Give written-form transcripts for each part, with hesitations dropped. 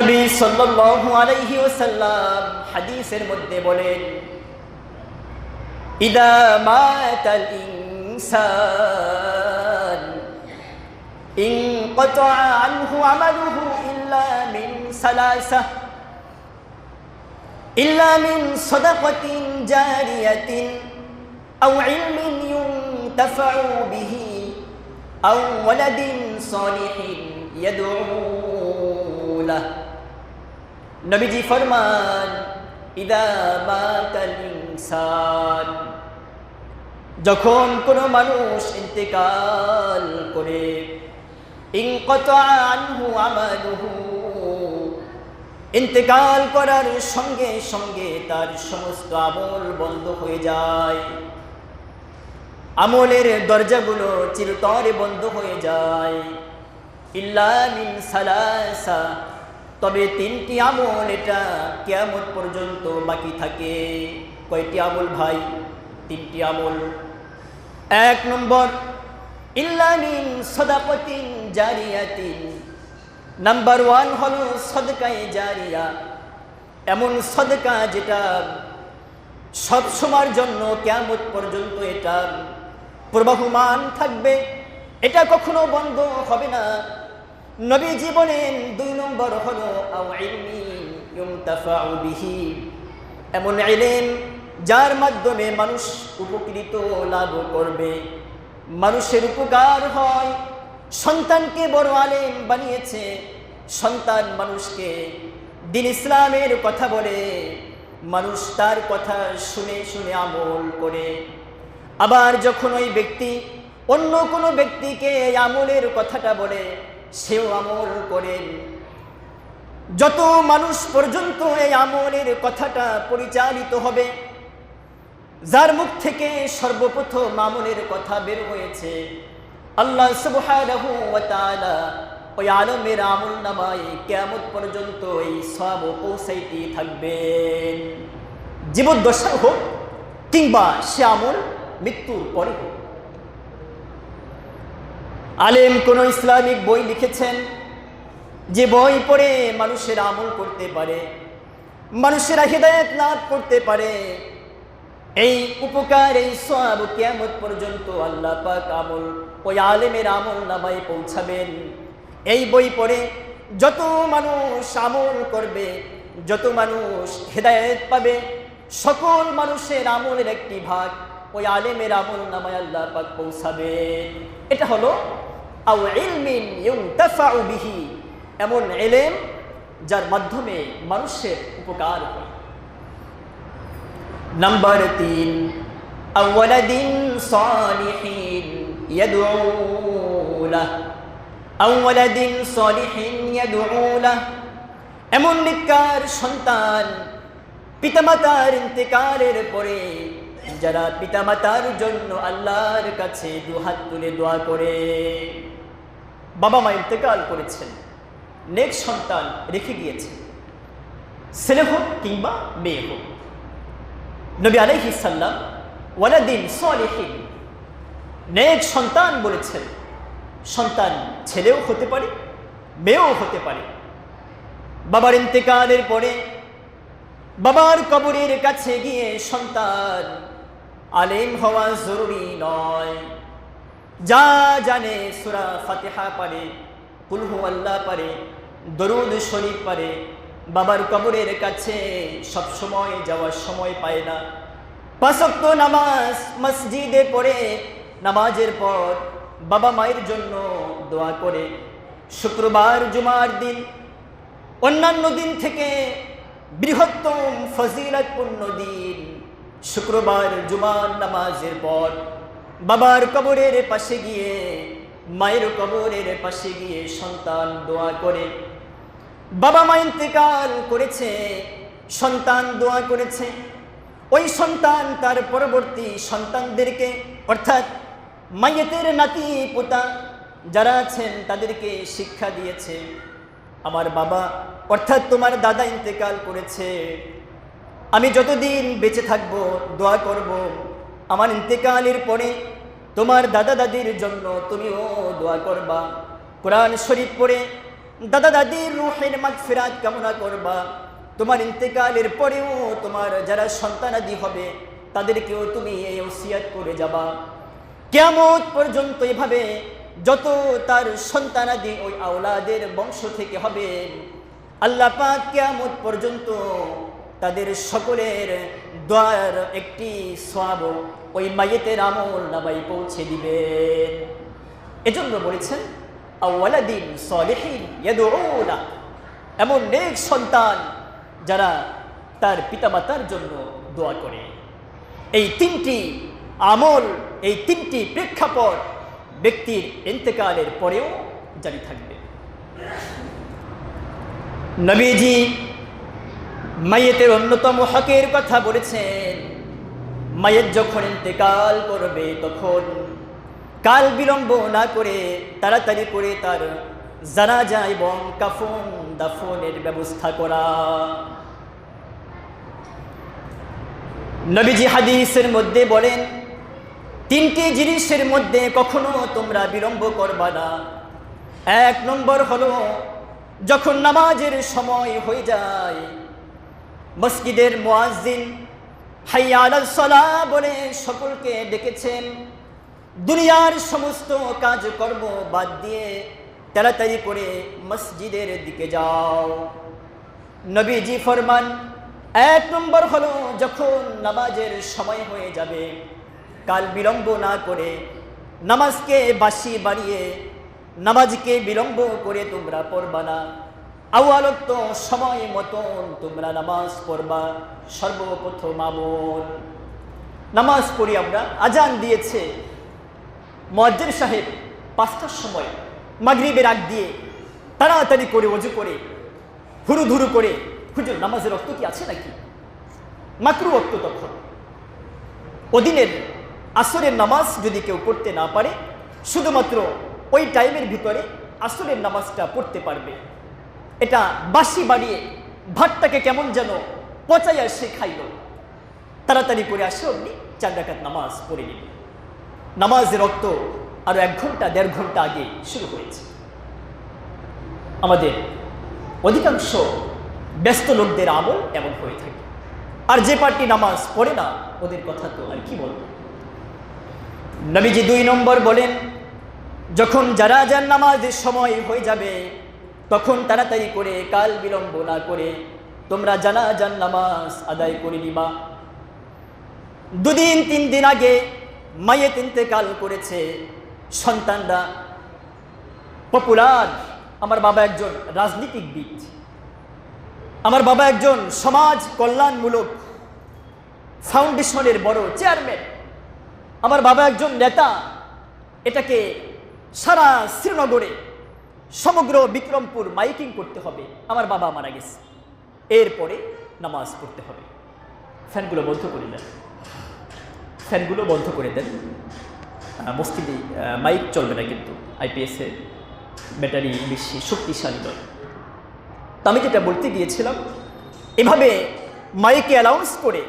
নবী সাল্লাল্লাহু আলাইহি ওয়াসাল্লাম হাদিসের মধ্যে বলেন, ইদা মাতাল ইনসান ইনকাতা আনহু আমালুহু ইল্লা মিন সাদাকাতিন জারিয়াতিন আও ইলমিন ইউনতাফাউ বিহি আও ওয়ালাদিন সালিহিন ইয়াদউ লাহু। নবীজি ফরমান, ইদা মাতাল ইনসান, যখন কোনো মানুষ ইন্তেকাল করে, ইনকাতা আনহু আমালুহু, ইন্তেকাল করার সঙ্গে সঙ্গে তার সমস্ত আমল বন্ধ হয়ে যায়, আমলের দরজাগুলো চিরতরে বন্ধ হয়ে যায়। ইল্লা মিন সালাসা, তবে তিনটি আমল এটা কিয়ামত পর্যন্ত বাকি থাকে। কয়টি আমল ভাই? তিনটি আমল। এক নম্বর, ইল্লা মিন সাদাকাতিন জারিয়াতিন, নাম্বার ওয়ান হলো সদকায়ে জারিয়া, এমন সদকা যেটা সব সময়ের জন্য কিয়ামত পর্যন্ত এটা প্রবাহমান থাকবে, এটা কখনো বন্ধ হবে না। নবীজি বলেন, দুই নম্বর হলো আও ইলমিন ইউনতাফাউ বিহি, এমন ইলম যার মাধ্যমে মানুষ উপকৃত লাভ করবে, মানুষের উপকার হয়। সন্তানকে বড় আলেম বানিয়েছে, সন্তান মানুষকে দ্বীন ইসলামের কথা বলে, মানুষ তার কথা শুনে শুনে আমল করে। আবার যখন ওই ব্যক্তি অন্য কোনো ব্যক্তিকে এই আমলের কথাটা বলে, সেও আমল করেন। যত মানুষ পর্যন্ত এই আমলের কথাটা পরিচালিত হবে, যার মুখ থেকে সর্বপ্রথম আমলের কথা বের হয়েছে, আল্লাহ সুবহানাহু ওয়া তাআলা ওই আলেমের আমল নামায় কিয়ামত পর্যন্ত এই সওয়াব পৌঁছাইতে থাকবেন, জীবদ্দশা হোক কিংবা সে আমল মৃত্যুর পরে হোক। আলেম কোন ইসলামিক বই লিখেছেন, যে বই পড়ে মানুষের আমল করতে পারে, মানুষেরা হিদায়াত লাভ করতে পারে, এই উপকার এই সওয়াব কিয়ামত পর্যন্ত আল্লাহ পাক আমল ওই আলেমের আমল নামায় পৌঁছাবেন। এই বই পড়ে যত মানুষ আমল করবে, যত মানুষ হিদায়াত পাবে, সকল মানুষের আমলের একটি ভাগ ওই আলেমের আমল নামায় আল্লাহ পাক পৌঁছাবেন। এটা হলো আও ইলমিন ইউনতাফাউ বিহি, এমন ইলম যার মাধ্যমে মানুষের উপকার হয়। নাম্বার তিন, আও ওয়ালাদিন সালিহিন ইয়াদউ লাহু, আও ওয়ালাদিন সালিহিন ইয়াদউ লাহু, এমন নেককার সন্তান পিতামাতার ইন্তেকালের পরে যারা পিতামাতার জন্য আল্লাহর কাছে দুহাত তুলে দোয়া করে। বাবা মা ইন্তেকাল করেছেন, নেক সন্তান রেখে গিয়েছেন, ছেলে হোক কিংবা মেয়ে হোক। নবী আলাইহিস সালাম ওয়ালাদিন সালিহিন, নেক সন্তান বলেছেন। সন্তান ছেলেও হতে পারে, মেয়েও হতে পারে। বাবার ইন্তেকালের পরে বাবার কবরের কাছে গিয়ে সন্তান আলেম হওয়া জরুরি নয়, যা জানে সূরা ফাতিহা পারে, কুল হুয়াল্লাহ পারে, দরুদ শরীফ পারে, বাবার কবরের কাছে সব সময় যাওয়ার সময় পায় না। পাঁচ ওয়াক্ত নামাজ মসজিদে পড়ে, নামাজের পর বাবা মায়ের জন্য দোয়া করে। শুক্রবার জুমার দিন অন্যান্য দিন থেকে বৃহত্তম ফজিলতপূর্ণ দিন, শুক্রবার জুমার নামাজের পর বাবার কবরের পাশে গিয়ে, মায়ের কবরের পাশে গিয়ে সন্তান দোয়া করে। বাবা মা ইন্তেকাল করেছে, সন্তান দোয়া করেছে, ওই সন্তান তার পরবর্তী সন্তানদেরকে, অর্থাৎ মাইয়েতের নাতি পোতা যারা আছেন তাদেরকে শিক্ষা দিয়েছে, আমার বাবা অর্থাৎ তোমার দাদা ইন্তেকাল করেছে, আমি যতদিন বেঁচে থাকব দোয়া করব, আমার ইন্তেকালের পরে তোমার দাদা দাদির জন্য তুমিও দোয়া করবা। কোরআন শরীফ পড়ে দাদা দাদির রূহের মাগফিরাত কামনা করবা। তোমার ইন্তেকালের পরেও তোমার যারা সন্তানাদি হবে তাদেরকেও তুমি এই ওসিয়াত করে যাবা। কিয়ামত পর্যন্ত এভাবে যত তার সন্তানাদি ওই আওলাদের বংশ থেকে হবে, আল্লাহ পাক কিয়ামত পর্যন্ত তাদের সকলের দোয়ার একটি সওয়াব ওই মাইয়েতের আমল নামায় পৌঁছে দিবেন। এজন্য বলেছেন আওয়ালাদিন সলিহিন ইয়াদউনা, এমন নেক সন্তান যারা তার পিতামাতার জন্য দোয়া করে। এই তিনটি আমল, এই তিনটি প্রেক্ষাপট ব্যক্তির ইন্তেকালের পরেও জারি থাকবে। নবীজি মাইয়েতের অন্যতম হকের কথা বলেছেন, মাইয়েত যখন ইন্তেকাল করবে তখন কাল বিলম্ব না করে তাড়াতাড়ি করে তার জানাজা এবং কাফন দাফনের ব্যবস্থা করা। নবীজি হাদিসের মধ্যে বলেন, তিনটি জিনিসের মধ্যে কখনো তোমরা বিলম্ব করবা না। এক নম্বর হলো যখন নামাজের সময় হয়ে যায়, মসজিদের মুয়াজ্জিন হাইয়া আলাস সালাহ বলে সকলকে ডেকেছেন, দুনিয়ার সমস্ত কাজকর্ম বাদ দিয়ে তাড়াতাড়ি করে মসজিদের দিকে যাও। নবীজি ফরমান, এক নম্বর হলো যখন নামাজের সময় হয়ে যাবে কাল বিলম্ব না করে নামাজকে বাসি বাড়িয়ে নামাজকে বিলম্ব করে তোমরা পড়বা না। আওয়ালত সময় মতন তোমরা নামাজ পড়বা। সর্বপ্রথম আমল, নামাজ পড়ি আমরা, আজান দিয়েছে মুয়াজ্জিন সাহেব 5টার সময় মাগরিবের আগ দিয়ে তাড়াতাড়ি করে ওযু করে হুড়ুধুরু করে, হুজুর নামাজের ওয়াক্ত কি আছে নাকি? মাকরু ওয়াক্ত তখন। ওদিনের আসরের নামাজ যদি কেউ পড়তে না পারে, শুধুমাত্র ওই টাইমের ভিতরে আসরের নামাজটা পড়তে পারবে। এটা বাসি বাড়িয়ে ভাতটাকে কেমন যেন পচাইয়া সে খাইল, তাড়াতাড়ি করে আসে অমনি 4 রাকাত নামাজ পড়ে নিল। নামাজের ওয়াক্ত আরো 1 ঘন্টা 1.5 ঘন্টা আগে শুরু হয়েছে। আমাদের অধিকাংশ ব্যস্ত লোকদের আমল এমন হয়ে থাকে। আর যে পার্টি নামাজ পড়ে না ওদের কথা তো আর কি বলবো। নবীজি 2 নম্বর বলেন, যখন জানাজার নামাজের সময় হয়ে যাবে তখন তাড়াতাড়ি করে কাল বিলম্ব না করে তোমরা জানাজার নামাজ আদায় করে নিবা। 2 দিন 3 দিন আগে মাইয়েত ইন্তেকাল করেছে, সন্তানরা পপুলার, আমার বাবা একজন রাজনীতিবিদ, আমার বাবা একজন সমাজ কল্যাণমূলক ফাউন্ডেশনের বড় চেয়ারম্যান, আমার বাবা একজন নেতা, এটাকে সারা শ্রীনগরে সমগ্র বিক্রমপুর মাইকিং করতে হবে, আমার বাবা মারা গেছে, এরপরে নামাজ পড়তে হবে। ফ্যানগুলো বন্ধ করে দেন, ফ্যানগুলো বন্ধ করে দেন। মসজিদে মাইক চলবে না, কিন্তু আইপিএসে ব্যাটারি বেশি শক্তিশালী নয়। তো আমি যেটা বলতে গিয়েছিলাম, এভাবে মাইকে অ্যানাউন্স করে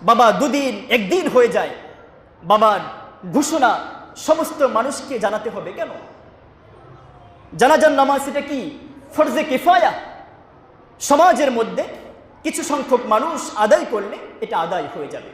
বাবা 2 দিন 1 দিন হয়ে যায়, বাবার ঘোষণা সমস্ত মানুষকে জানাতে হবে কেন? জানাজার নামাজ এটা কি ফরজে কিফায়া? সমাজের মধ্যে কিছু সংখ্যক মানুষ আদায় করলে এটা আদায় হয়ে যাবে।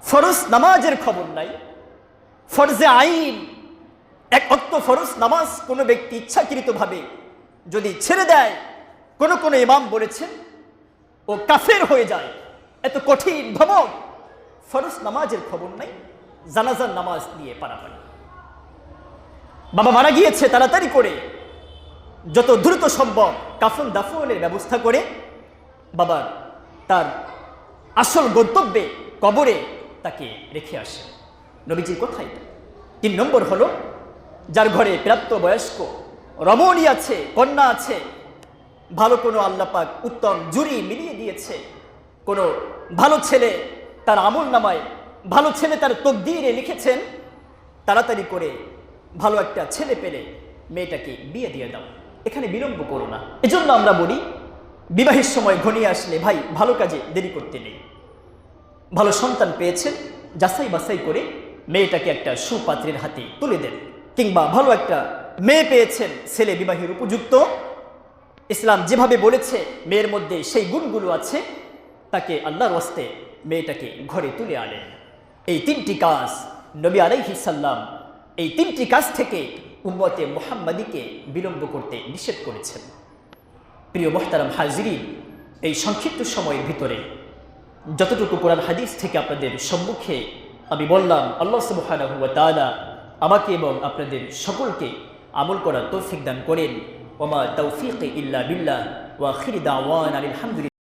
ফরজ নামাজের খবর নাই, ফরজে আইন, 1 ওয়াক্ত ফরজ নামাজ কোনো ব্যক্তি ইচ্ছাকৃতভাবে যদি ছেড়ে দেয়, কোন ইমাম বলেছেন ও কাফের হয়ে যায়। এত কঠিন ধমক, ফরজ নামাজের খবর নাই, জানাজার নামাজ নিয়ে পারাপারি। বাবা মারা গিয়েছে, তাড়াতাড়ি করে যত দ্রুত সম্ভব কাফন দাফনের ব্যবস্থা করে বাবার তার আসল গন্তব্যে কবরে তাকে রেখে আসে। নবীজির কথাই। 3 নম্বর হলো যার ঘরে প্রাপ্ত বয়স্ক রমণী আছে, কন্যা আছে, ভালো কোনো আল্লাহ পাক উত্তম জুরি মিলিয়ে দিয়েছে, কোনো ভালো ছেলে তার আমলনামায়, ভালো ছেলে তার তকদিরে লিখেছেন, তাড়াতাড়ি করে ভালো একটা ছেলে পেলে মেয়েটাকে বিয়ে দিয়ে দাও, এখানে বিলম্ব করো না। এজন্য আমরা বলি বিবাহের সময় ঘনিয়ে আসলে ভাই ভালো কাজে দেরি করতে নেই। ভালো সন্তান পেয়েছেন, যাচাই বাছাই করে মেয়েটাকে একটা সুপাত্রের হাতে তুলে দেন, কিংবা ভালো একটা মেয়ে পেয়েছেন, ছেলে বিবাহের উপযুক্ত, ইসলাম যেভাবে বলেছে মেয়ের মধ্যে সেই গুণগুলো আছে, তাকে আল্লাহর ওয়াস্তে মেয়েটাকে ঘরে তুলে আনেন। এই তিনটি কাজ নবী আলাইহিস সালাম, এই তিনটি কাজ থেকে উম্মতে মুহাম্মাদীকে বিলম্ব করতে নিষেধ করেছেন। প্রিয় মুহতারাম হাজিরিন, এই সংক্ষিপ্ত সময়ের ভিতরে যতটুকু কোরআন হাদিস থেকে আপনাদের সম্মুখে আমি বললাম, আল্লাহ সুবহানাহু ওয়া তাআলা আমাকে এবং আপনাদের সকলকে আমল করার তৌফিক দান করেন। ওমা তৌফিক ইল্লা বিল্লাহ ওয়া আখির দাওয়ানা আলহামদুলিল্লাহ।